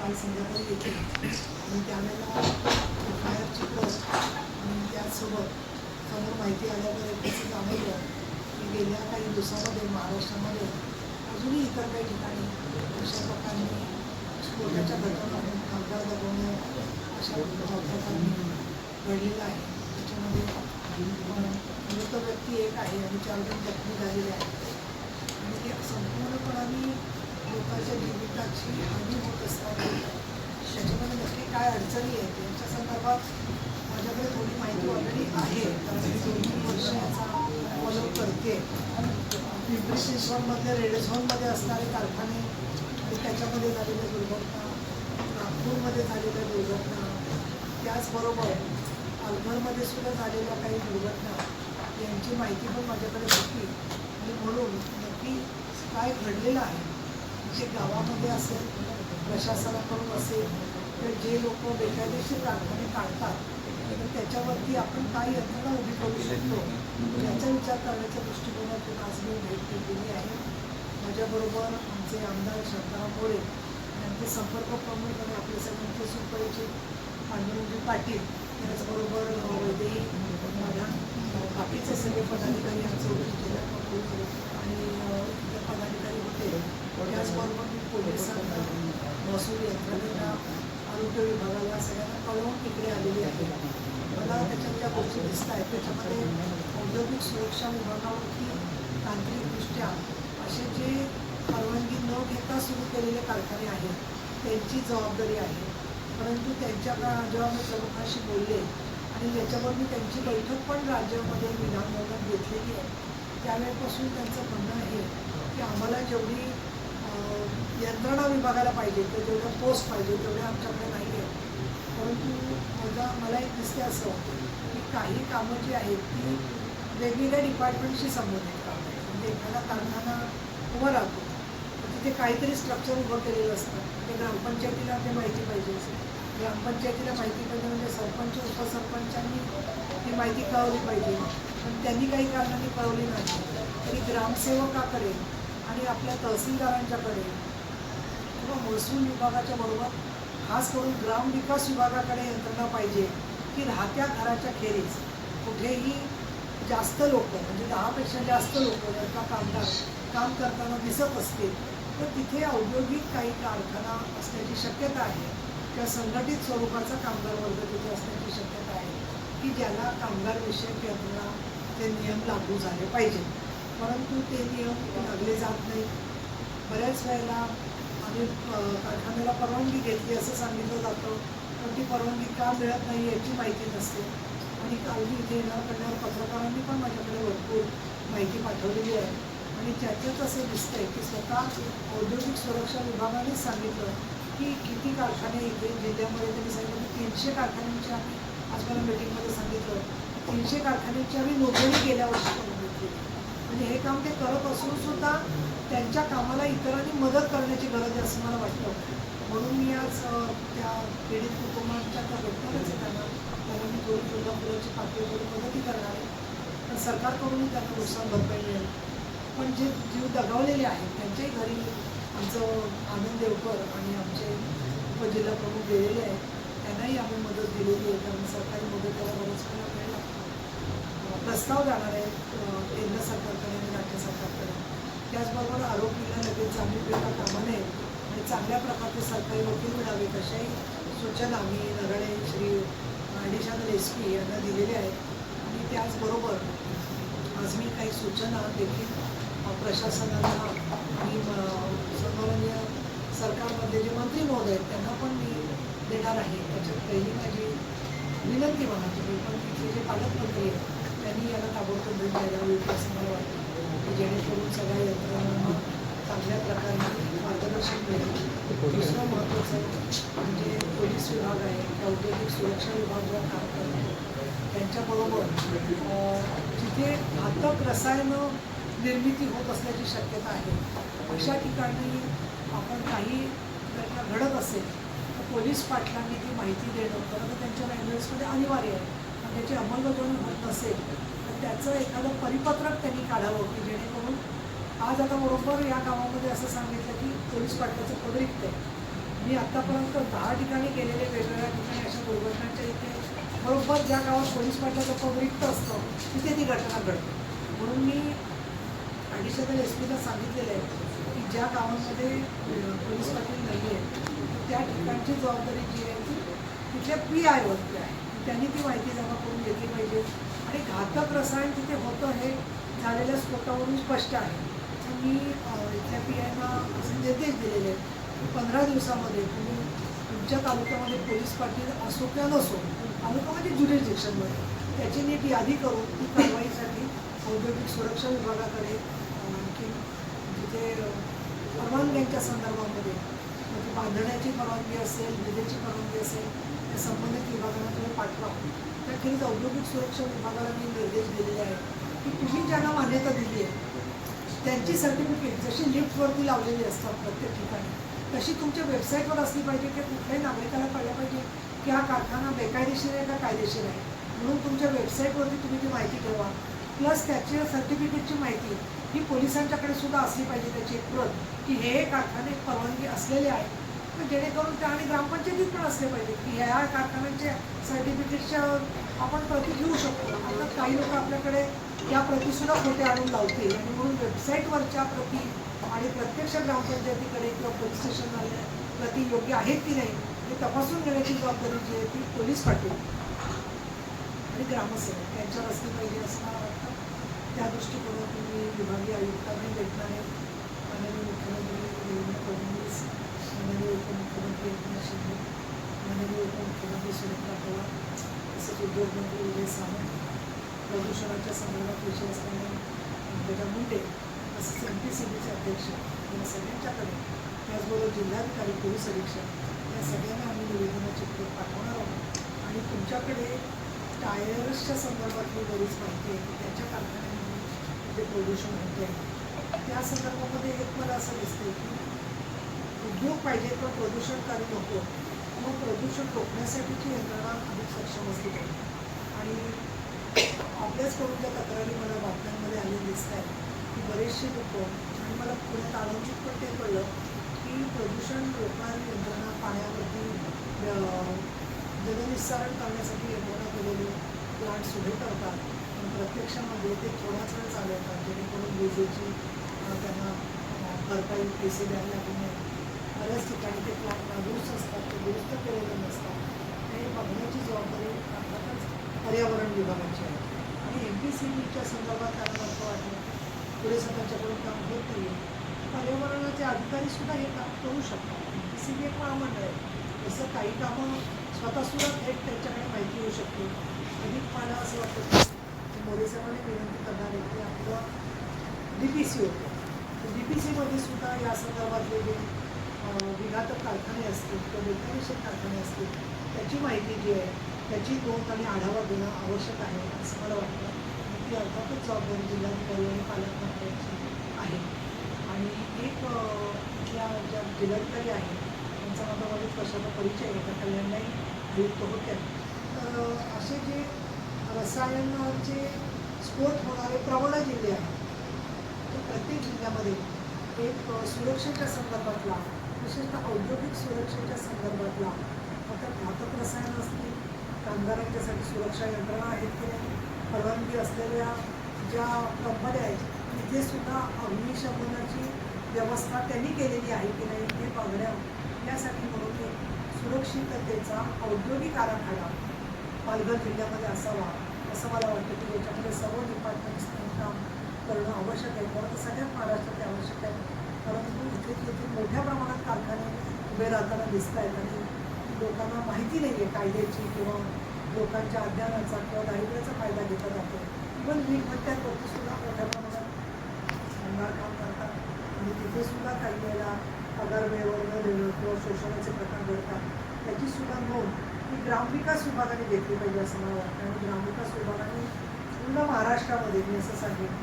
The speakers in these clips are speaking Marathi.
काल संध्याकाळी येते आणि त्यावेळेला फायरची प्रत आणि त्याचसोबत समोर माहिती आल्यावर एकच जाणवलं की गेल्या काही दिवसामध्ये महाराष्ट्रामध्ये अजूनही इतर काही ठिकाणी अशा प्रकारे स्फोटाच्या घटना कामगार दबवणे अशा प्रकारांनी घडलेलं आहे. त्याच्यामध्ये मृत व्यक्ती एक आहे आणि 4 जण जखमी झालेले आहेत आणि ते संपूर्णपणाने लोकांच्या जीविताची हानी होत असताना त्याच्यामध्ये नक्की काय अडचणी आहेत यांच्या संदर्भात माझ्याकडे थोडी माहिती ऑलरेडी आहे. कारण मी 2-3 वर्ष याचा फॉलो करते. पिंपरी चिंचवडमधले रेड झोनमध्ये असणारे कारखाने आणि त्याच्यामध्ये झालेल्या दुर्घटना, नागपूरमध्ये झालेल्या दुर्घटना, त्याचबरोबर पालघरमध्ये सुद्धा झालेल्या काही दुर्घटना यांची माहिती पण माझ्याकडे होती आणि म्हणून नक्की काय घडलेलं आहे जे गावामध्ये असेल, प्रशासनाकडून असेल, तर जे लोक बेकायदेशीर कारखाने काढतात तर त्याच्यावरती आपण काय यंत्रणा उभी करू शकतो याचा विचार करण्याच्या दृष्टिकोनातून आज मी भेट दिलेली आहे. माझ्याबरोबर आमचे आमदार शांताराम मोरे, यांचे संपर्क प्रमुख आणि आपले सगळ्यांचे सुपरिचित पांडुरंग पाटील, त्याचबरोबर वैदेही माझ्या बाकीचे सगळे पदाधिकारी आमचे जिल्ह्यात आणि इतर पदाधिकारी होते. त्याचबरोबर मी पोलिसांना, महसूल यंत्रणेला, आरोग्य विभागाला सगळ्यांना कळवून इकडे आलेली आहे. मला त्याच्यात ज्या गोष्टी दिसत आहेत त्याच्यामध्ये औद्योगिक सुरक्षा विभागावरती तांत्रिकदृष्ट्या असे जे परवानगी न घेता सुरू केलेले कारखाने आहेत त्यांची जबाबदारी आहे. परंतु त्यांच्या जेव्हा मी प्रमुखाशी बोलले आणि याच्यावर मी त्यांची बैठक पण राज्यामध्ये विधानभवनात घेतलेली आहे, त्यावेळेपासून त्यांचं म्हणणं आहे की आम्हाला जेवढी यंत्रणा विभागाला पाहिजे तर जेवढ्या पोस्ट पाहिजे तेवढ्या आमच्याकडे नाही आहेत. परंतु मला एक दिसते असं की काही कामं जी आहेत ती वेगवेगळ्या डिपार्टमेंटशी संबंधित कामं आहेत. म्हणजे एखादा कारखाना उभा राहतो तिथे काहीतरी स्ट्रक्चर उभं केलेलं असतं. ते ग्रामपंचायतीला ते माहिती पाहिजे, ग्रामपंचायतीला माहिती पाहिजे म्हणजे सरपंच उपसरपंचांनी ती माहिती कळवली पाहिजे. पण त्यांनी काही कारणांनी कळवली नाही तरी ग्रामसेवकाकडे आणि आपल्या तहसीलदारांच्याकडे किंवा महसूल विभागाच्या बरोबर खास करून ग्रामविकास विभागाकडे यंत्रणा पाहिजे की राहत्या घराच्या खेरीज कुठेही जास्त लोक म्हणजे 10पेक्षा जास्त लोक जर का कामगार काम करताना दिसत असतील तर तिथे औद्योगिक काही कारखाना असण्याची शक्यता आहे किंवा संघटित स्वरूपाचा कामगार वर्ग तिथे असण्याची शक्यता आहे की ज्याला कामगारविषयक यंत्रणा ते नियम लागू झाले पाहिजे. परंतु ते नियम लागले जात नाही. बऱ्याच वेळेला आम्ही कारखान्याला परवानगी घेतली असं सांगितलं जातं पण ती परवानगी का मिळत नाही याची माहिती नसते. आणि काल मी इथे येणार करण्यावर पत्रकारांनी पण माझ्याकडे भरपूर माहिती पाठवलेली आहे आणि त्याच्यात असं दिसतंय की स्वतः औद्योगिक सुरक्षा विभागानेच सांगितलं की किती कारखाने इथे जिल्ह्यामध्ये त्यांनी सांगितलं की 300 कारखान्यांची आम्ही आज मला मीटिंगमध्ये सांगितलं 300 कारखान्यांची आम्ही नोंदणी गेल्या वर्षी करून घेतली. म्हणजे हे काम ते करत असून सुद्धा त्यांच्या कामाला इतरांनी मदत करण्याची गरज आहे असं मला वाटतं. म्हणून मी आज त्या पीडित कुटुंबांच्या त्या भेटणारच आहे त्यांना मी थोडी फुलाची पातळी थोडी मदती करणार आहे. पण सरकारकडूनही त्यांना नुकसान भरपाई मिळेल. पण जे जीव दगावलेले आहेत त्यांच्याही घरी आमचं आनंद देवकर आणि आमचे उपजिल्हा प्रमुख गेलेले आहेत त्यांनाही आम्ही मदत दिलेली आहे. कारण सरकारी मदत त्याला बरंच वेळा मिळाला प्रस्ताव जाणार आहे केंद्र सरकारकडे आणि राज्य सरकारकडे. त्याचबरोबर आरोपीला लगेच जामीन देता कामा नये आणि चांगल्या प्रकारचे सरकारी वकील मिळावे अशाही सूचना मी नरळे श्री ॲडिशनल SP यांना दिलेल्या आहेत. आणि त्याचबरोबर आज मी काही सूचना देखील प्रशासनाला आणि सन्माननीय सरकारमधले जे मंत्री महोदय आहेत त्यांना पण मी देणार आहे. त्याच्यात पहिली माझी विनंती म्हणायची मी पण तिथले जे पालकमंत्री आहेत त्यांनी याला ताबडतोब भेट द्यायला हवी असं मला वाटतं की जेणेकरून सगळ्या यंत्रणांना चांगल्या प्रकारे मार्गदर्शन मिळेल. दुसरं महत्त्वाचं म्हणजे पोलीस विभाग आहे, औद्योगिक सुरक्षा विभाग जो काम करतो त्यांच्याबरोबर जिथे घातक रसायनं निर्मिती होत असण्याची शक्यता आहे अशा ठिकाणी आपण काही घडत असेल तर पोलीस पाटलांनी ती माहिती देणं परंतु त्यांच्या मॅन्युअल्समध्ये अनिवार्य आहे. आणि त्याची अंमलबजावणी होत नसेल तर त्याचं एखादं परिपत्रक त्यांनी काढावं की जेणेकरून आज आता बरोबर या कामामध्ये असं सांगितलं की पोलीस पाटलाचं पद रिक्त आहे मी आत्तापर्यंत 10 ठिकाणी गेलेले, वेगवेगळ्या ठिकाणी अशा दुर्घटनांच्या इथे बरोबर ज्या गावात पोलीस पाटलाचं पद रिक्त असतं तिथे ती घटना घडते. म्हणून मी ॲडिशनल एस पीला सांगितलेलं आहे की ज्या गावांमध्ये पोलीस पाटील नाही आहे त्या ठिकाणची जबाबदारी जी आहे ती तिथल्या PI वरती आहे. त्यांनी ती माहिती जमा करून घेतली पाहिजे. आणि घातक रसायन तिथे होतं हे झालेल्या स्फोटावरून स्पष्ट आहे. तर मी इथल्या PIना असे निर्देश दिलेले आहेत की 15 दिवसामध्ये तुम्ही तुमच्या तालुक्यामध्ये पोलीस पाटील असो किंवा नसो, तालुका म्हणजे ज्युरिडिक्शनमध्ये त्याची नीट यादी करून ती कारवाईसाठी औद्योगिक सुरक्षा विभागाकडे की जिथे परवानग्यांच्या संदर्भामध्ये म्हणजे बांधण्याची परवानगी असेल, विजेची परवानगी असेल, त्या संबंधित विभागांना तुम्ही पाठवा. त्याखेरीज औद्योगिक सुरक्षा विभागाला मी निर्देश दिलेले आहेत की तुम्ही ज्यांना मान्यता दिली आहे त्यांची सर्टिफिकेट जशी लिफ्टवरती लावलेली असतात प्रत्येक ठिकाणी तशी तुमच्या वेबसाईटवर असली पाहिजे की कुठल्याही नागरिकाला कळलं पाहिजे की हा कारखाना बेकायदेशीर आहे का कायदेशीर आहे. म्हणून तुमच्या वेबसाईटवरती तुम्ही ती माहिती ठेवा. प्लस त्याच्या सर्टिफिकेटची माहिती ही पोलिसांच्याकडे सुद्धा असली पाहिजे, त्याची एक प्रत की हे कारखाने परवानगी असलेले आहेत. तर जेणेकरून त्या आणि ग्रामपंचायतीत पण असले पाहिजे की ह्या कारखान्यांच्या सर्टिफिकेटच्या आपण प्रती घेऊ शकतो. आता काही लोक आपल्याकडे या प्रतिसुद्धा खोटे आणून लावतील आणि म्हणून वेबसाईटवरच्या प्रती आणि प्रत्यक्ष ग्रामपंचायतीकडे किंवा पोलीस स्टेशनला प्रती योग्य आहेत की नाही हे तपासून घेण्याची जबाबदारी जी आहे ती पोलीस पाटील आणि ग्रामसेवक यांच्यावर असली पाहिजे असं मला वाटतं. त्या दृष्टिकोनातून मी विभागीय आयुक्तांनी भेटणार आहे. माननीय मुख्यमंत्री देवेंद्र फडणवीस, माननीय उपमुख्यमंत्री एकनाथ शिंदे, माननीय उपमुख्यमंत्री सुरेंद्र पवार, तसेच उद्योगमंत्री उदय सामंत, प्रदूषणाच्या संदर्भात विषय असलेले पंकजा मुंडे, तसेच MPCBचे अध्यक्ष या सगळ्यांच्याकडे, त्याचबरोबर जिल्हाधिकारी, पोलीस अधीक्षक या सगळ्यांना आम्ही निवेदनाची प्रत पाठवणार आहोत. आणि तुमच्याकडे टायर्सच्या संदर्भातली बरीच माहिती आहे की त्याच्या कारखान्यामध्ये जे प्रदूषण होते त्या संदर्भामध्ये एक मला असं दिसतं की उद्योग पाहिजे पण प्रदूषणकारी नको, मग प्रदूषण रोखण्यासाठीची यंत्रणा अधिक सक्षम असली पाहिजे. आणि आपल्याचकडून त्या तक्रारी मला बातम्यांमध्ये आले दिसत आहेत की बरेचसे लोक, आणि मला पुण्यात आनंदित पण ते कळलं की प्रदूषण रोखणारी यंत्रणा पाण्यावरती जलनिस्सारण करण्यासाठी यंत्रणा केलेले प्लांट्स उभे करतात, पण प्रत्यक्षामध्ये ते थोडाच वेळ चालवतात जेणेकरून विजेची त्यांना भरपाई पैसे द्यायला लागू नये. बऱ्याच ठिकाणी ते प्लांट नादुरुस्त असतात, ते दुरुस्त केलेले नसतात. हे बघण्याची जबाबदारी अर्थातच पर्यावरण विभागाची आहे. आणि MPCBच्या संदर्भात त्यांना असं वाटलं पुरेसं त्यांच्याकडून काम होत नाही आहे. पर्यावरणाचे अधिकारीसुद्धा हे काम करू शकतात. MPCB एक महामंडळ आहे, जसं काही कामं स्वतःसुद्धा थेट त्यांच्याकडे माहिती होऊ शकते. अधिक मला असं वाटतं की मोरे साहेबांनी विनंती करणार आहे की आपलं DPC होतं, तर DPCमध्ये सुद्धा या संदर्भातले जे विघातक कारखाने असतील किंवा बेकायदेशीर कारखाने असतील त्याची माहिती जी आहे त्याची नोंद आणि आढावा घेणं आवश्यक आहे असं मला वाटतं. ती अर्थातच जबाबदारी जिल्हाधिकारी आणि पालकमंत्र्यांची आहे. आणि एक इथल्या ज्या जिल्हाधिकारी आहेत त्यांचा माझा बरेच वर्षाचा परिचय आहे, त्या कल्याणलाही आयुक्त होत्या. तर असे जे रसायनाचे स्फोट होणारे प्रबळ जिल्हे आहेत तर प्रत्येक जिल्ह्यामध्ये एक सुरक्षेच्या संदर्भातला, विशेषतः औद्योगिक सुरक्षेच्या संदर्भातला, आता घातक रसायनं असतील, कामगारांच्यासाठी सुरक्षा यंत्रणा आहेत की नाही, परवानगी असलेल्या ज्या कंपन्या आहेत तिथे सुद्धा अग्निशमनाची व्यवस्था त्यांनी केलेली आहे की नाही हे बघण्या यासाठी म्हणून एक सुरक्षिततेचा औद्योगिक आराखडा पालघर जिल्ह्यामध्ये असावा असं मला वाटतं की याच्यामध्ये सर्व डिपार्टमेंट्सनी काम करणं आवश्यक आहे. परंतु सगळ्यात महाराष्ट्रात ते आवश्यक आहे, परंतु इथे मोठ्या प्रमाणात कारखाने उभे राहताना दिसत आहेत आणि लोकांना माहिती नाही आहे कायद्याची किंवा लोकांच्या अज्ञानाचा किंवा दारिद्र्याचा फायदा घेतला जातो. इव्हन वीटभट्ट्यांवरती सुद्धा मोठ्या प्रमाणात कामगार काम करतात आणि तिथेसुद्धा काही वेळेला पगार वेळेवर न देणं किंवा शोषणाचे प्रकार घडतात. त्याचीसुद्धा नोंद ही ग्रामविकास विभागाने घेतली पाहिजे असं मला वाटतं. आणि ग्रामविकास विभागाने पूर्ण महाराष्ट्रामध्ये मी असं सांगेन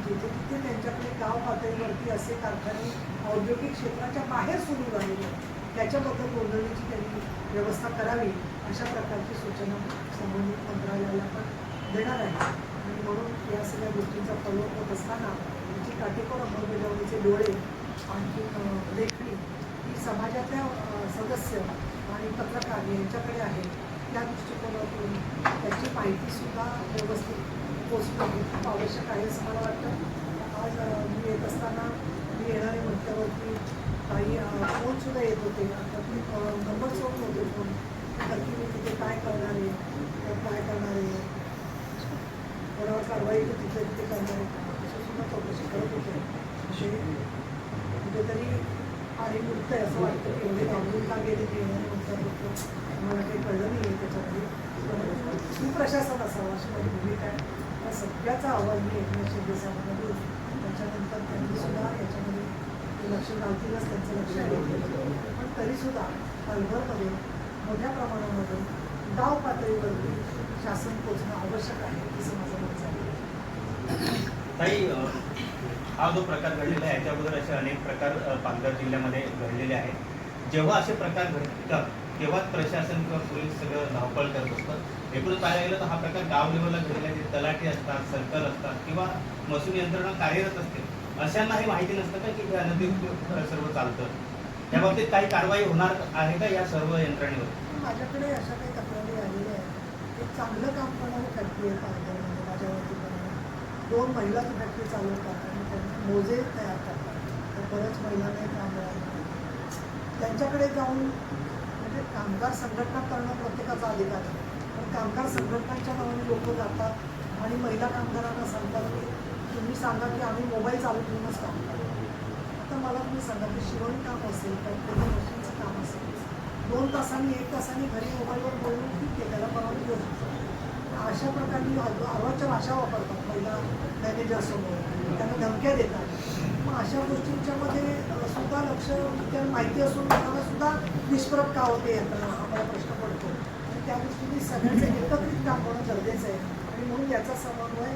की जिथे तिथे त्यांच्याकडे गाव पातळीवरती असे कारखाने औद्योगिक क्षेत्राच्या बाहेर सुरू झालेले आहेत त्याच्याबद्दल नोंदणीची त्यांनी व्यवस्था करावी अशा प्रकारची सूचना संबंधित मंत्रालयाला पण देणार आहे. आणि म्हणून या सगळ्या गोष्टींचा फॉलोअप होत असताना त्याची काटेकोर अंमलबजावणीचे डोळे आणखी लेखणी ही समाजातल्या सदस्य आणि पत्रकार यांच्याकडे आहे त्या दृष्टिकोनातून त्याची माहितीसुद्धा व्यवस्थित पोचणं हे खूप आवश्यक आहे असं मला वाटतं. आज मी येत असताना मी येणारे म्हटल्यावरती काही फोनसुद्धा येत होते. आता मी नंबर सोडून होते फोन नक्की मी तिथे काय करणार आहे, काय करणार आहे, कोणावर कारवाई तिथे तिथे करणार आहे असं सुद्धा चौकशी करत होते. असे कुठेतरी आणि मुक्त आहे असं वाटतं की एवढे घाबरून का गेले ते येणारे म्हटल्यावर मला काही कळलं नाही आहे त्याच्यामध्ये. सुप्रशासन असावं अशी माझी भूमिका आहे. या सगळ्याचा आवाज मी एकनाथ शिंदे साहेबांना त्याच्यानंतर त्यांनी सुद्धा याच्यामध्ये लक्ष घालतीलच, त्यांचं लक्ष आहे. पण तरीसुद्धा पालघरमध्ये मोठ्या प्रमाणामध्ये गाव पातळीवरती शासन पोचणं आवश्यक आहे असं माझं मत झालं. ताई, हा जो प्रकार घडलेला आहे याच्या अगोदर असे अनेक प्रकार पालघर जिल्ह्यामध्ये घडलेले आहेत. जेव्हा असे प्रकार घडतात तेव्हाच प्रशासन किंवा पोलीस सगळं धावपळ करत असतं. एकूणच पाहायला गेलं तर हा प्रकार गाव लेवलला घडलेला आहे. तलाठी असतात, सर्कल असतात किंवा महसूल यंत्रणा कार्यरत असते, अशांना हे माहिती नसतं का की हे अनधिकृत सर्व चालतं. त्याबाबतीत काही कारवाई होणार आहे का या सर्व यंत्रणेवर? माझ्याकडे अशा काही तक्रारी आलेल्या आहेत. एक चांगलं काम करणारी फॅक्टरी आहे पालघरमध्ये माझ्यावरती बनवणार 2 महिला ती फॅक्टरी चालवतात आणि त्यांनी मोजे तयार करतात. तर बऱ्याच महिलांना काम मिळालं. त्यांच्याकडे जाऊन म्हणजे कामगार संघटना करणं प्रत्येकाचा अधिकार आहे. पण कामगार संघटनांच्या नावाने लोक जातात आणि महिला कामगारांना सांगतात की तुम्ही सांगा की आम्ही मोबाईल चालू ठेवूनच काम करतो. आता मला तुम्ही सांगा की शिवण काम असेल तर त्याचं मशीनचं काम असेल 2 तासांनी 1 तासांनी घरी मोबाईलवर बोलून ठीक आहे, त्याला परवानगी देऊ शकतो. अशा प्रकारची अवाच्य भाषा वापरतात महिला मॅनेजरसमोर, त्यांना धमक्या देतात. मग अशा गोष्टींच्यामध्ये सुद्धा लक्ष त्या माहिती असून त्यांना सुद्धा निष्प्रभ का होते यंत्रणा हा मला प्रश्न पडतो. आणि त्या दृष्टीने सगळ्यांचं एकत्रित काम होणं गरजेचं आहे. आणि म्हणून याचा समन्वय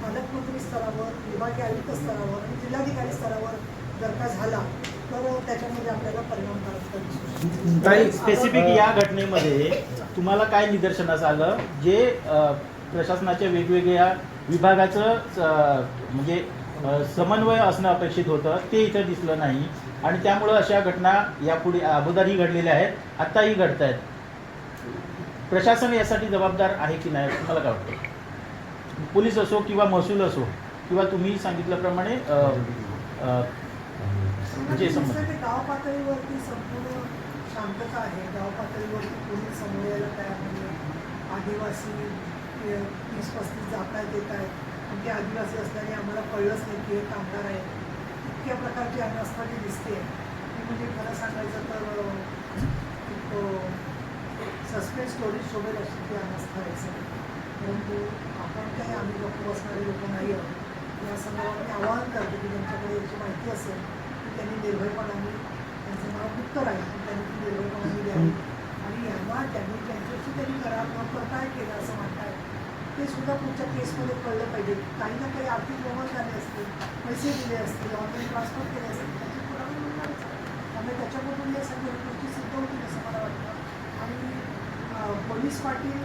पालकमंत्री स्तरावर, विभागीय आयुक्त स्तरावर आणि जिल्हाधिकारी स्तरावर जर का झाला तर त्याच्यामध्ये आपल्याला परिणामकारक दिसू शकतो. काही स्पेसिफिक या घटनेमध्ये तुम्हाला काय निदर्शनास आलं जे प्रशासनाच्या वेगवेगळ्या विभागाचं म्हणजे समन्वय असणं अपेक्षित होतं ते इथं दिसलं नाही आणि त्यामुळं अशा घटना यापुढे अगोदरही घडलेल्या आहेत, आत्ताही घडत आहेत. प्रशासन यासाठी जबाबदार आहे की नाही तुम्हाला काय वाटतं? पोलीस असो किंवा महसूल असो किंवा तुम्ही सांगितल्याप्रमाणे म्हणजे गाव पातळीवरती संपूर्ण शांतता आहे. गाव पातळीवरती पोलीस समोर यायला तयार नाही. आदिवासी 30-35 जागा देत आहेत. पण ते आदिवासी असल्याने आम्हाला कळलंच नाही की हे कामगार आहे. इतक्या प्रकारची अनास्था जी दिसते ती म्हणजे खरं सांगायचं तर सस्पेन्स स्टोरी शोधेल अशी ती अनास्था आहे. परंतु आपण काही आम्ही गप्प बसणारे लोक नाही आहोत. या संदर्भात मी आवाहन करतो की त्यांच्याकडे याची माहिती असेल की त्यांनी निर्भयपणाने त्यांचं नाव गुप्त राहील पण त्यांनी ती निर्भयपणाने द्यावी. आणि यांना त्यांनी त्यांच्याशी त्यांनी करार न करता केलं असं म्हणताय ते सुद्धा पुढच्या केसमध्ये कळलं पाहिजे. काही ना काही आर्थिक व्यवहार झाले असतील, पैसे दिले असतील, ऑनलाईन ट्रान्सफर केले असतील, त्याची पुरावे मिळणारच. त्यामुळे त्याच्याकडून या सगळ्या गोष्टी सिद्ध होतील असं मला वाटतं. आणि पोलीस पाटील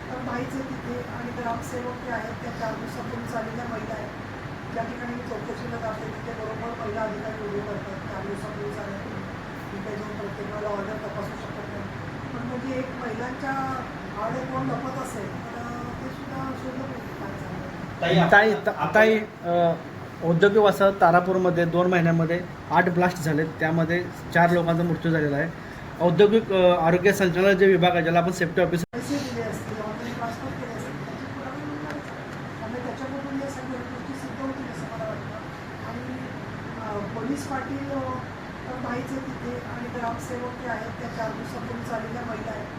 तर नाहीच आहे तिथे आणि ग्रामसेवक जे आहेत त्या 4 दिवसापूर्वी झालेल्या महिला आहेत ज्या ठिकाणी मी चौकशीला जाते तिथे बरोबर महिला अधिकारी उभे करतात. 4 दिवसापूर्वी झाल्यापूर्वी तिथे जाऊन प्रत्येकाला ऑर्डर तपासू शकत नाही. पण म्हणजे एक महिलांच्या आड कोण लपत असेल तर ते सुद्धा शोधलं पाहिजे काय झालं. आता औद्योगिक वसाहत तारापूरमध्ये 2 महिन्यामध्ये 8 ब्लास्ट झालेत. त्यामध्ये 4 लोकांचा मृत्यू झालेला आहे. औद्योगिक आरोग्य संचालनालय जे विभाग आहे ज्याला आपण सेफ्टी ऑफिसर पैसे दिले असतील, ऑनलाईन ट्रान्सफर केले असतील, त्याची पुरावे मिळणारच. त्यामुळे त्याच्याकडून या सगळ्या गोष्टी सिद्ध होतील असं मला वाटतं. आणि पोलीस पाटील तर नाहीच आहे तिथे आणि ग्रामसेवक जे आहेत त्या 4 दिवसापूर्वी झालेल्या महिला आहेत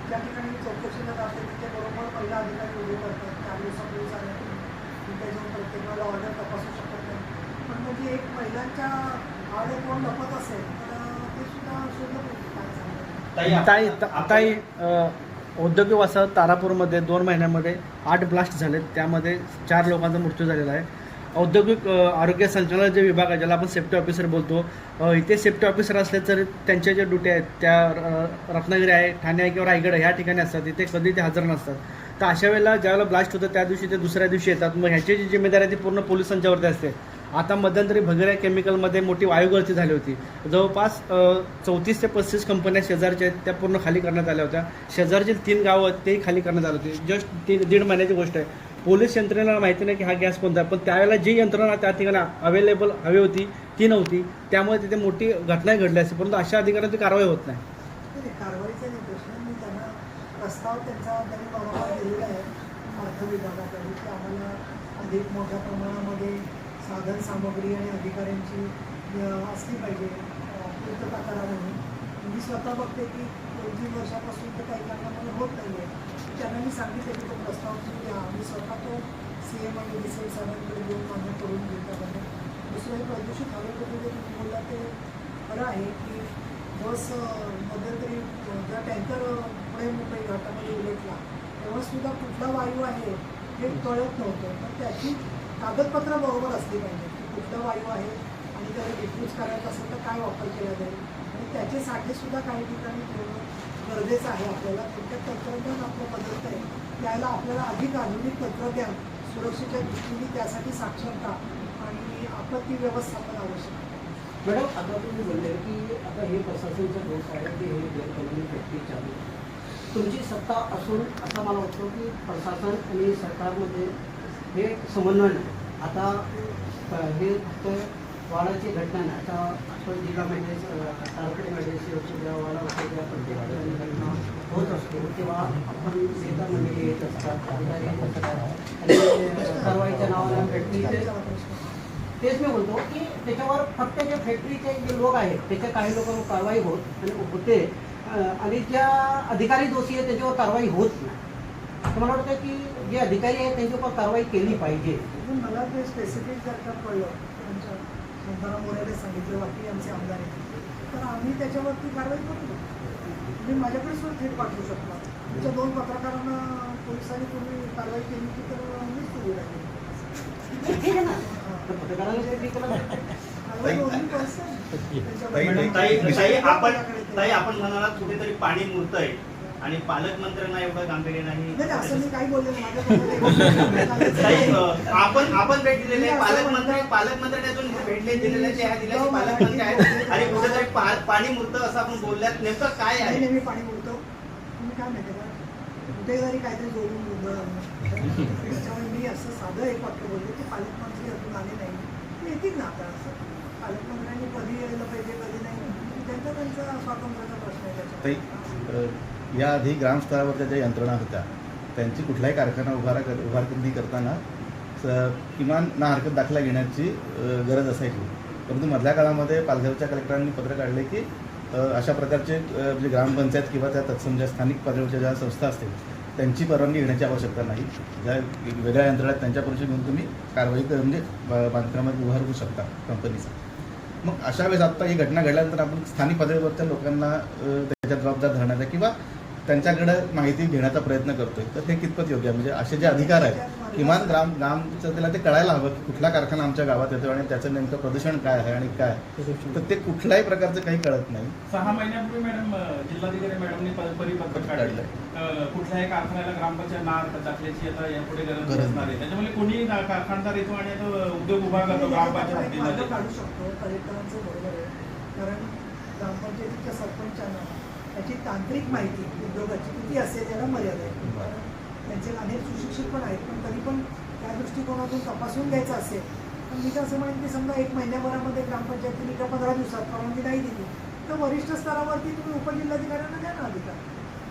ज्या ठिकाणी मी चौकशीला जाते तिथे बरोबर महिला अधिकारी उभे करतात. 4 दिवसापूर्वी झाल्यापूर्वी तिथे जाऊन प्रत्येकाला ऑर्डर तपासू शकत नाही. पण म्हणजे एक महिलांच्या आड कोण लपत असेल तर ते सुद्धा शोधलं पाहिजे काय झालं. आताही औद्योगिक वसाहत तारापूरमध्ये 2 महिन्यामध्ये 8 ब्लास्ट झालेत. त्यामध्ये 4 लोकांचा मृत्यू झालेला आहे. औद्योगिक आरोग्य संचालनालय जे विभाग आहे ज्याला आपण सेफ्टी ऑफिसर बोलतो इथे सेफ्टी ऑफिसर असले तर त्यांच्या ज्या ड्युटी आहेत त्या रत्नागिरी आहे, ठाणे आहे किंवा रायगड ह्या ठिकाणी असतात. इथे कधी ते हजर नसतात. तर अशा वेळेला ज्यावेळेला ब्लास्ट होतं त्या दिवशी ते दुसऱ्या दिवशी येतात. मग ह्याची जी जिम्मेदारी आहे ती पूर्ण पोलिसांच्यावरती असते. आता मध्यंतरी भगीरथ केमिकलमध्ये मोठी वायुगळती झाली होती. जवळपास 34 ते 35 कंपन्या शेजारच्या आहेत त्या पूर्ण खाली करण्यात आल्या होत्या. शेजारचे 3 गावं आहेत तेही खाली करण्यात आले होते. जस्ट 1.5 महिन्याची गोष्ट आहे. पोलीस यंत्रणेला माहिती नाही की हा गॅस कोणता आहे, पण त्यावेळेला जी यंत्रणा त्या ठिकाणी अवेलेबल हवी होती ती नव्हती. त्यामुळे तिथे मोठी घटना घडली असते, परंतु अशा अधिकाऱ्यांची कारवाई होत नाही. नाही, कारवाईचा नाही प्रश्न. मी त्यांना प्रस्ताव त्यांनी बरोबर दिलेला आहे अर्थ विभागाकडे की आम्हाला अधिक मोठ्या प्रमाणामध्ये साधन सामग्री आणि अधिकाऱ्यांची असली पाहिजे, पूर्तता करा म्हणून. मी स्वतः बघते की 2-3 वर्षापासून तर काही कारणामुळे होत नाही आहे. त्यांना मी सांगितलं की तो प्रस्ताव तुम्ही द्या. मी स्वतः तो CM आणि DCM साहेबांकडे घेऊन मान्य करून घेता. दुसरं एक प्रदूषित हवेत होते ते तुम्ही बोलला ते खरं आहे की बस मध्यंतरी ज्या टँकर पुणे मुंबई घाटामध्ये उलटला तेव्हासुद्धा कुठला वायू आहे हे कळत नव्हतं. पण त्याची कागदपत्र बरोबर असली पाहिजे की कुठला वायू आहे आणि त्याला डिफ्यूज करायचं असेल तर काय वापर केला जाईल आणि त्याचे साठेसुद्धा काही ठिकाणी ठेवणं गरजेचं आहे आपल्याला. थोडक्यात तंत्रज्ञान आपलं बदलत आहे, त्याला आपल्याला अधिक आधुनिक तंत्रज्ञान सुरक्षेच्या दृष्टीने त्यासाठी साक्षरता आणि आपत्ती व्यवस्थापन आवश्यक आहे. मॅडम, आता तुम्ही बोलले की आता हे प्रशासनाचा दोष आहे की हे गैरकानूनी फॅक्टरी चालू आहे. तुमची सत्ता असून असं मला वाटतं की प्रशासन आणि सरकारमध्ये हे समन्वय नाही. आता हे फक्त वाडाची घटना नाही. आता आपण जिल्ह्यामध्ये तालुक्यामध्ये शिवसेना वाडा वगैरे प्रत्येक घटना होत असतो तेव्हा आपण नेता मंडळी येत असतात, अधिकारी येत असतात आणि कारवाईच्या नावानं फॅक्टरी तेच मी बोलतो की त्याच्यावर फक्त जे फॅक्टरीचे जे लोक आहेत त्याच्या काही लोकांवर कारवाई होते आणि ज्या अधिकारी दोषी आहेत त्याच्यावर कारवाई होत नाही. तर मला वाटतं की जे अधिकारी आहेत त्यांच्यावर कारवाई केली पाहिजे. मला ते स्पेसिफिक जर का कळलं आमच्या शांताराम मोरेने सांगितलं बाकी आमचे आमदार आहेत तर आम्ही त्याच्यावरती कारवाई करू शकतो. तुम्ही माझ्याकडे सुद्धा थेट पाठवू शकता. तुमच्या 2 पत्रकारांना पोलिसांनी पूर्वी कारवाई केली की तर मीच सुरू राहिली. ठीक आहे ना, तर पत्रकारांना ते ठीक आहे. ताई आपण म्हणाला कुठेतरी पाणी मुरतंय आणि पालकमंत्र्यांना एवढं गांभीर्य नाही. असं मी काही बोलले आपण भेट दिलेली आहे. पालकमंत्र्यांनी अजून भेटले दिलेले ते ह्या जिल्ह्याचे पालकमंत्री आहेत आणि कुठेतरी पाणी मुरतं असं आपण बोलल्यात. नेमकं काय आहे? नेहमी पाणी बोलतो तुम्ही काय माहिती का कुठे जरी काहीतरी जोडून त्याच्यामुळे मी असं साधं एक वाक्य बोलले की पालकमंत्री अजून आले नाही ते येतील ना. आता असं पालकमंत्र्यांनी कधी यायला पाहिजे कधी नाही त्यांचा स्वातंत्र्याचा प्रश्न आहे. त्याच्यामुळे याआधी ग्रामस्तरावरच्या ज्या यंत्रणा होत्या त्यांची कुठलाही कारखाना उभारणी करताना किमान ना हरकत दाखला घेण्याची गरज असायची. परंतु मधल्या काळामध्ये पालघरच्या कलेक्टरांनी पत्र काढले की अशा प्रकारचे म्हणजे ग्रामपंचायत किंवा त्या तत्सम ज्या स्थानिक पातळीवरच्या ज्या संस्था असतील त्यांची परवानगी घेण्याची आवश्यकता नाही. ज्या वेगळ्या यंत्रणा आहेत त्यांच्या परवानगी घेऊन तुम्ही कारवाई म्हणजे बांधकामात उभारू शकता कंपनीचा. मग अशा वेळेस आता ही घटना घडल्यानंतर आपण स्थानिक पातळीवरच्या लोकांना त्याच्यात जबाबदार धरण्याचा किंवा त्यांच्याकडं माहिती घेण्याचा प्रयत्न करतोय. तर हे कितपत योग्य आहे? म्हणजे असे जे अधिकार आहेत किमान ग्रामचं त्याला ते कळायला हवं की कुठला कारखाना आमच्या गावात येतो आणि त्याचं नेमकं प्रदूषण काय आहे आणि काय. तर ते कुठल्याही प्रकारचं काही कळत नाही. 6 महिन्यापूर्वी मॅडम जिल्हाधिकारी मॅडमने परिपत्रक काढलंय कुठल्याही कारखान्याला ग्रामपंचायत ना दाखल्याची आता यापुढे गरज नसणार आहे. त्याच्यामुळे कोणी कारखानदार येतो आणि आता उद्योग उभा करतो ग्रामपंचायत काढू शकतो. कलेक्टरांचं बरोबर आहे कारण ग्रामपंचायतीच्या सरपंचांना त्याची तांत्रिक माहिती उद्योगाची किती असेल त्याला मर्यादा आहे. त्यांचे अनेक सुशिक्षित पण आहेत पण तरी पण त्या दृष्टिकोनातून तपासून घ्यायचं असेल तर मी तर असं म्हणेन की समजा 1 महिन्याभरामध्ये ग्रामपंचायतीने किंवा 15 दिवसात परवानगी नाही दिली तर वरिष्ठ स्तरावरती तुम्ही उपजिल्हाधिकाऱ्यांना द्या ना अधिकार.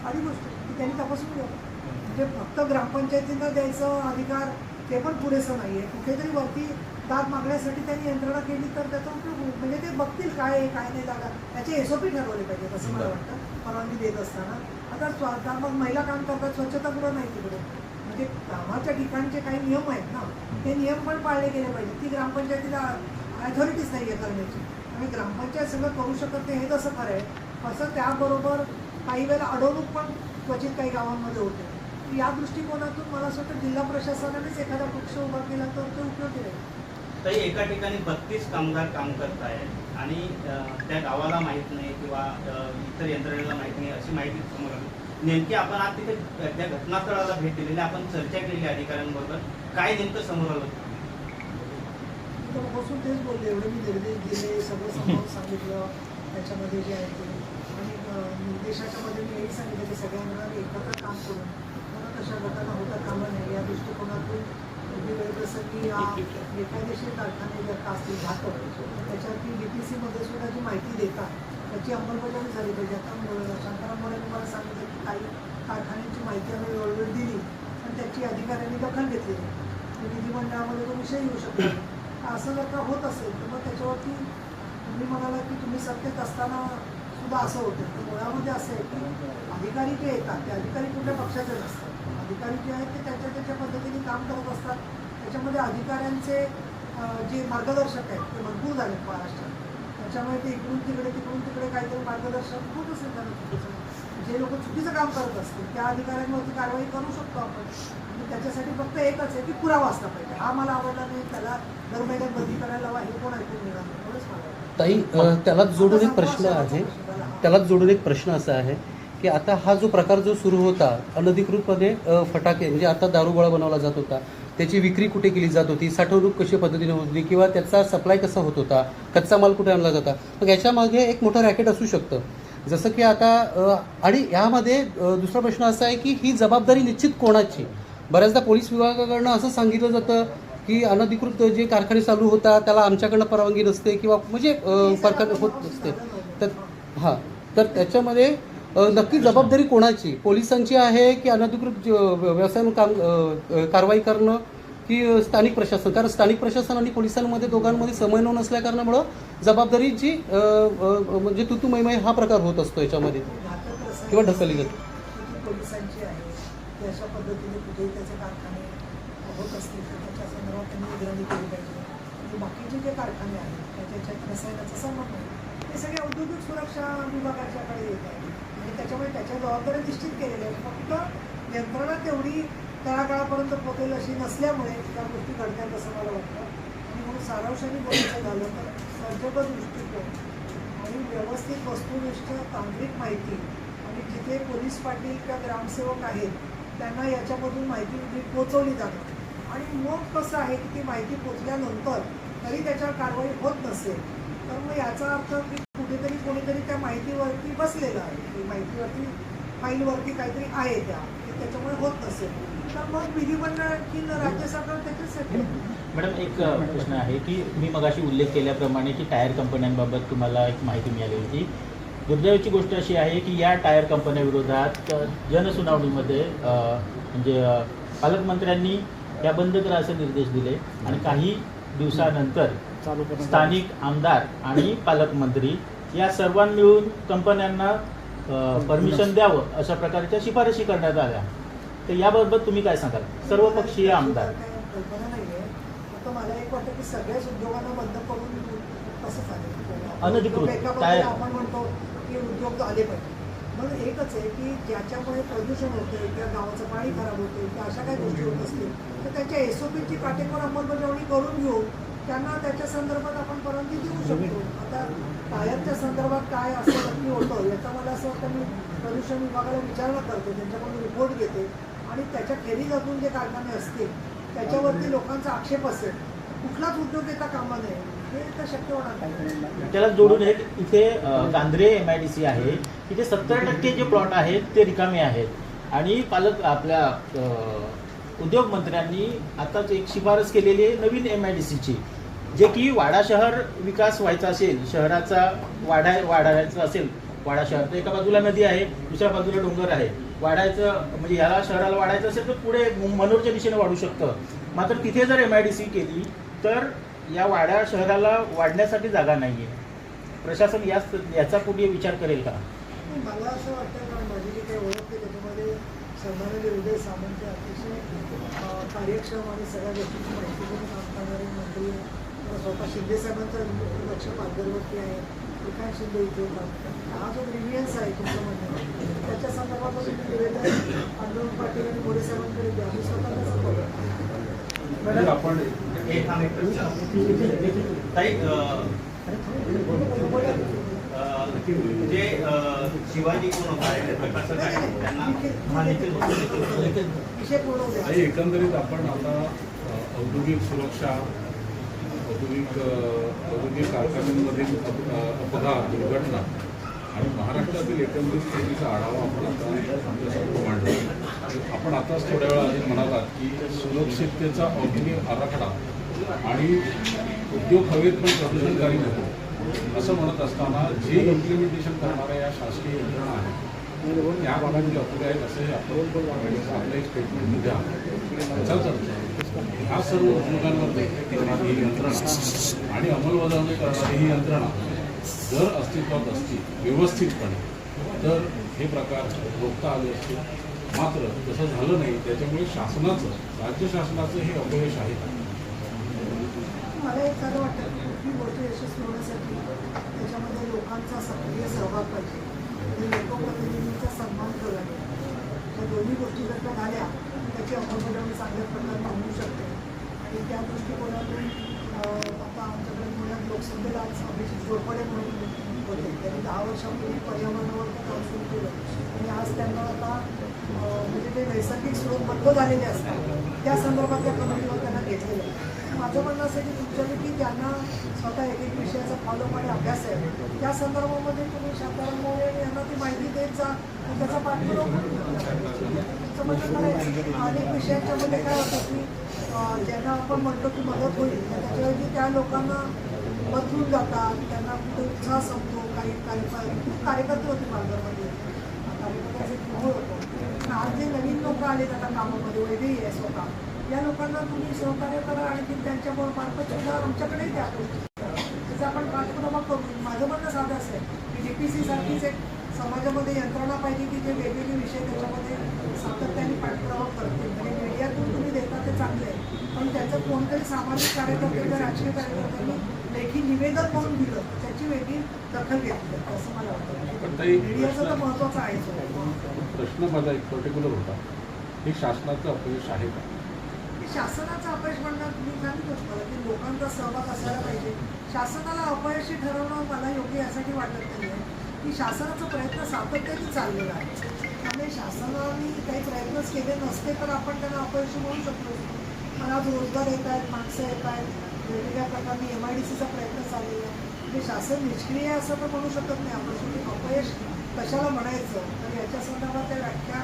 आधी गोष्ट की त्यांनी तपासून घ्यावं. म्हणजे फक्त ग्रामपंचायतींना द्यायचं अधिकार ते पण पुरेसं नाही आहे. कुठेतरी वरती दाद मागण्यासाठी त्यांनी यंत्रणा केली तर त्याचा उपयोग होईल. म्हणजे ते बघतील काय आहे काय नाही जागा त्याचे SOP ठरवले पाहिजेत असं मला वाटतं परवानगी देत असताना. आता मग महिला काम करतात स्वच्छतागृह नाही तिकडे म्हणजे कामाच्या ठिकाणचे काही नियम आहेत ना ते नियम पण पाळले गेले पाहिजे. ती ग्रामपंचायतीला अथॉरिटीच नाही आहे करण्याची आणि ग्रामपंचायत सगळं करू शकत नाही हे तसं खरं आहे. असं त्याबरोबर काही वेळेला अडवणूक पण क्वचित काही गावांमध्ये होते. या दृष्टिकोनातून मला असं वाटतं जिल्हा प्रशासनानेच एखादा पक्ष उभा केला तर ते उपयोगी राहील. तरी एका ठिकाणी 32 कामगार काम करत आहेत आणि त्या गावाला माहीत नाही किंवा इतर यंत्रणेला माहीत नाही अशी माहिती समोर आली. नेमकी आपण आज तिथे त्या घटनास्थळाला भेट दिलेली आपण चर्चा केली अधिकाऱ्यांबरोबर काय नेमकं समोर आलं? तर बसून तेच बोलले, एवढे मी निर्देश दिले, सगळं समजावून सांगितलं त्याच्यामध्ये जे आहे ते. आणि निर्देशाच्या मध्ये मी हेही सांगितलं की सगळ्यांना एकत्र काम करून परत अशा घटना होता कामा नये या दृष्टिकोनातून वेळप्रसंगी बेकायदेशीर कारखाने जर का असतील घातक, त्याच्यावरती DPC मध्ये सुद्धा जी माहिती देतात त्याची अंमलबजावणी झाली पाहिजे. आता शांताराममुळे मला सांगितलं की काही कारखान्यांची माहिती आम्ही वेळोवेळी दिली पण त्याची अधिकाऱ्यांनी दखल घेतली नाही. विधिमंडळामध्ये तो विषय येऊ शकतो. असं जर का होत असेल तर मग त्याच्यावरती तुम्ही म्हणाला की तुम्ही सत्तेत असताना सुद्धा असं होतं. तर मुळामध्ये असं आहे की अधिकारी जे येतात ते अधिकारी कुठल्या पक्षाचे नसतात. अधिकारी जे आहेत ते त्याच्या पद्धतीने काम करत असतात. त्याच्यामध्ये अधिकाऱ्यांचे जे मार्गदर्शक आहेत ते भरपूर झालेत महाराष्ट्रात. त्याच्यामुळे ते इकडून तिकडे काहीतरी मार्गदर्शन होत असेल त्यांना चुकीचं. जे लोक चुकीचं काम करत असतील त्या अधिकाऱ्यांवरती कारवाई करू शकतो आपण. आणि त्याच्यासाठी फक्त एकच आहे की पुरावा असला पाहिजे. हा मला आवडला नाही, त्याला दर महिन्यात बंदी करायला हवा, हे कोण ऐकून घेणार नाही. एवढंच मला वाटतं. ताई, त्यालाच जोडून एक प्रश्न असा आहे की आता हा जो प्रकार जो सुरू होता अनधिकृतपणे फटाके म्हणजे आता दारूगोळा बनवला जात होता, त्याची विक्री कुठे केली जात होती, साठवणूक कशा पद्धतीने होत होती किंवा त्याचा सप्लाय कसा होत होता, कच्चा माल कुठे आणला जाता, मग याच्या मागे एक मोठं रॅकेट असू शकतं. जसं की आता आणि यामध्ये दुसरा प्रश्न असा आहे की ही जबाबदारी निश्चित कोणाची. बऱ्याचदा पोलीस विभागाकडनं असं सांगितलं जातं की अनधिकृत जे कारखाने चालू होतात त्याला आमच्याकडनं परवानगी नसते किंवा म्हणजे कारखाने होत नसते. तर तर त्याच्यामध्ये नक्की जबाबदारी कोणाची, पोलिसांची आहे की अनधिकृत व्यवसाय कारवाई करणं की स्थानिक प्रशासन. कारण स्थानिक प्रशासन आणि पोलिसांमध्ये दोघांमध्ये समन्वय नसल्या कारणामुळं जबाबदारीची म्हणजे तुतुमयमय हा प्रकार होत असतो याच्यामध्ये किंवा ढकलली जाते. पोलिसांची आहे की अशा पद्धतीने कुठेही त्याचे कारखाने होत असतील तर त्याच्या संदर्भात त्यांनी निगराणी केली पाहिजे. आणि बाकीचे जे कारखाने आहेत त्याच्यात रसायनाचा संबंध आहे ते सगळे औद्योगिक सुरक्षा विभागाच्याकडे येत आहे आणि त्याच्यामुळे त्याच्या जबाबदाऱ्या निश्चित केलेल्या आहेत. फक्त यंत्रणा तेवढी तळागाळापर्यंत पोहोचेल अशी नसल्यामुळे त्या गोष्टी घडतात असं मला वाटतं. आणि म्हणून सारांशाने बोलायचं झालं तर सर्जक दृष्टिकोन आणि व्यवस्थित वस्तुनिष्ठ तांत्रिक माहिती आणि जिथे पोलीस पाटील किंवा ग्रामसेवक आहेत त्यांना याच्यामधून माहिती पोचवली जाते. आणि मग कसं आहे की ती माहिती पोचल्यानंतर तरी त्याच्यावर कारवाई होत नसेल तर मग याचा अर्थ की कुठेतरी कोणीतरी त्या माहितीवरती बसलेलं आहे, की माहितीवरती फाईलवरती काहीतरी आहे त्याच्यामुळे होत नसेल तर मग विधिमंडळ की राज्य सरकार त्याच्यासाठी. मॅडम, एक प्रश्न आहे की मी मगाशी उल्लेख केल्याप्रमाणे की टायर कंपन्यांबाबत तुम्हाला एक माहिती मिळाली होती. दुर्दैवाची गोष्ट अशी आहे की या टायर कंपन्याविरोधात जनसुनावणीमध्ये म्हणजे पालकमंत्र्यांनी या बंद करा असे निर्देश दिले आणि काही दिवसानंतर स्थानिक आमदार आणि पालकमंत्री या सर्वांनी मिळून कंपन्यांना परमिशन द्यावं अशा प्रकारच्या शिफारशी करण्यात आल्या. तर याबाबत तुम्ही काय सांगाल? सर्वपक्षीय आमदार. कल्पना नाही आहे, फक्त मला एक वाटतं की सगळ्याच उद्योगांना बंद करून कसं चालेल. अनधिकृत आपण म्हणतो की उद्योग आले पाहिजे. म्हणून एकच आहे की ज्याच्यामुळे प्रदूषण होते किंवा गावाचं पाणी खराब होते किंवा अशा काही गोष्टी होत असतील तर त्याच्या SOPची काटेकोर अंमलबजावणी करून घेऊन त्यांना त्याच्या संदर्भात आपण परवानगी देऊ शकतो. आता टायरच्या संदर्भात काय असं नक्की होतं याचा मला असं वाटतं मी प्रदूषण विभागाला विचारणा करते, त्यांच्याकडून रिपोर्ट घेते आणि त्याच्या खेरीजातून जे कारखाने असतील त्याच्यावरती लोकांचा आक्षेप असेल कुठलाच उद्योग येता कामा नये हे तर शक्य होणार नाही. त्याला जोडून एक इथे गांद्रे MIDC आहे, तिथे 70% जे प्लॉट आहेत ते रिकामे आहेत आणि आपल्या उद्योग मंत्र्यांनी आताच एक शिफारस केलेली आहे नवीन MIDCची, जे की वाडा शहर विकास व्हायचा असेल, शहराचा वाढायचा असेल वाडा शहर तर एका बाजूला नदी आहे, दुसऱ्या बाजूला डोंगर आहे. वाढायचं म्हणजे ह्याला शहराला वाढायचं असेल तर पुढे मनोरच्या दिशेने वाढू शकतं. मात्र तिथे जर MIDC केली तर या वाड्या शहराला वाढण्यासाठी जागा नाही आहे. प्रशासन याचा पुढे विचार करेल का? मला असं वाटतं कारण माझी जी काही ओळख आहे त्याच्यामध्ये सन्माननीय उदय सामंत अतिशय कार्यक्षम आणि सगळ्या गोष्टींची माहिती घेऊन काम करणारे मंत्री. स्वतः शिंदे साहेबांचं लक्ष पालघरवरती आहे, विकास शिंदे इथे हा जो ग्रीव्हियन्स आहे तुमचं म्हणणं त्याच्या संदर्भात निवेदन पांडुरंग पाटील आणि मोरे साहेबांकडे द्या. आम्ही स्वतः त्याचं बघा. आपण ताई जे शिवाजी कोण होता प्रकाशक आहे त्यांना विषय पूर्ण होते. एकंदरीत आपण आता औद्योगिक सुरक्षा औद्योगिक कारखान्यांमधील अपघात दुर्घटना आणि महाराष्ट्रातील एकंदरीत स्थितीचा आढावा आपण आता आमच्यासमोर मांडला. आपण आताच थोड्या वेळा आधी म्हणालात की सुरक्षिततेचा औद्योगिक आराखडा आणि उद्योग हवेत पण प्रदूषणकारी नको असं म्हणत असताना जे इम्प्लिमेंटेशन करणाऱ्या या शासकीय यंत्रणा आहेत त्या भागातले अपघात आहेत असंही आपण आपल्या एक स्टेटमेंट द्या. त्याचाच अर्थ ह्या सर्व उद्योगांवर देखरेख करणारी ही यंत्रणा आणि अंमलबजावणी करणारी ही यंत्रणा जर अस्तित्वात असती व्यवस्थितपणे तर हे प्रकार रोखता आले असते. मात्र तसं झालं नाही, त्याच्यामुळे राज्य शासनाचं हे अपयश आहे. मला एक खरं वाटतं की ही गोष्ट यशस्वी होण्यासाठी त्याच्यामध्ये लोकांचा सक्रिय सहभाग पाहिजे आणि लोकप्रतिनिधींचा सन्मान केला पाहिजे. या दोन्ही गोष्टी जर का झाल्या त्याची अंमलबजावणी चांगल्या प्रकारे होऊ शकते आणि त्या दृष्टिकोनातून आता आमच्याकडे पुण्यात लोकसभेला आज अभिजित जोडपडे म्हणून होते. त्यांनी 10 वर्षापूर्वी पर्यावरणावर काम सुरू केलं आणि आज त्यांना आता म्हणजे ते नैसर्गिक स्रोत बंद झालेले असतात त्या संदर्भातल्या कमिटीवर त्यांना घेतलेलं आहे. माझं म्हणणं असं की तुमच्यापैकी ज्यांना स्वतः एक एक विषयाचा फॉलोअप आणि अभ्यास आहे त्या संदर्भामध्ये तुम्ही शांताराम मोरे यांना ती माहिती देत जा आणि त्याचा पाठपुरावा तुमचं म्हणणं काय. अनेक विषयांच्यामध्ये काय होतं की ज्यांना आपण म्हणतो की मदत होईल त्याच्याऐवजी त्या लोकांना बदलून जातात, त्यांना कुठे उत्साह संपतो. काही कार्यकर्ते होते पालघरमध्ये, कार्यकर्त्याचे मोह होतो. पण आज जे नवीन लोक आलेत आता कामामध्ये वेगळी आहे स्वतः या लोकांना तुम्ही सहकार्य करा आणि त्यांच्याबरोबर मार्फत सुद्धा आमच्याकडे द्या त्याचा आपण पाठपुरावा करू. माझं म्हणणं साधं असं आहे की DPC सारखीच एक समाजामध्ये यंत्रणा पाहिजे की जे वेगवेगळे विषय त्याच्यामध्ये सातत्याने पाठपुरावा करतील. आणि मीडियातून तुम्ही देता ते चांगले आहे, पण त्याचं कोणतरी सामाजिक कार्यकर्ते राजकीय कार्यकर्त्यांनी लेखी निवेदन म्हणून दिलं त्याची वेगळी दखल घेतली असं मला वाटतं. मीडियाचं तर महत्त्वाचं आहे. प्रश्न माझा एक पर्टिक्युलर होता, हे शासनाचं अपयश आहे का? शासनाचं अपयश म्हणणं तुम्ही सांगितलंच मला की लोकांचा सहभाग असायला पाहिजे. शासनाला अपयशी ठरवणं मला योग्य यासाठी वाटत नाही आहे की शासनाचा प्रयत्न सातत्याने चाललेला आहे. त्यामुळे शासनाने काही प्रयत्नच केले नसते तर आपण त्यांना अपयशी म्हणू शकलो. पण आज रोजगार येत आहेत, माणसं येत आहेत, वेगवेगळ्या प्रकारने MIDCचा प्रयत्न चाललेला आहे. म्हणजे शासन निष्क्रिय असं तर म्हणू शकत नाही आपण. शेवटी अपयश कशाला म्हणायचं तर याच्या संदर्भात त्या व्याख्या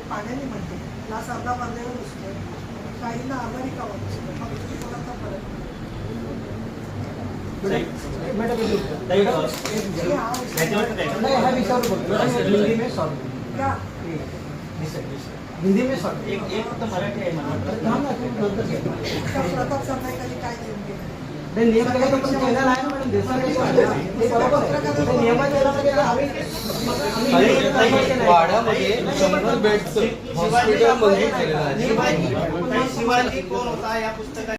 पाण्याने म्हणते. ग्लास अर्धा भरलेला नसतो, काहींना अर्धा रिकामा नसतो. मग दृष्टिकोनाचा फरक हिंदी में सॉल्व एक फक्त मराठी आहे मला. प्रताप सरनाईकांनी काय नेम केलं नाही नियम केला तर पण चॅनल आहे ना मॅडम देशामध्ये बरोबर नियमात वाड्यामध्ये 100 बेड्स हॉस्पिटल मंजूर केलेलं आहे. शिवाजी कोण होता या पुस्तकात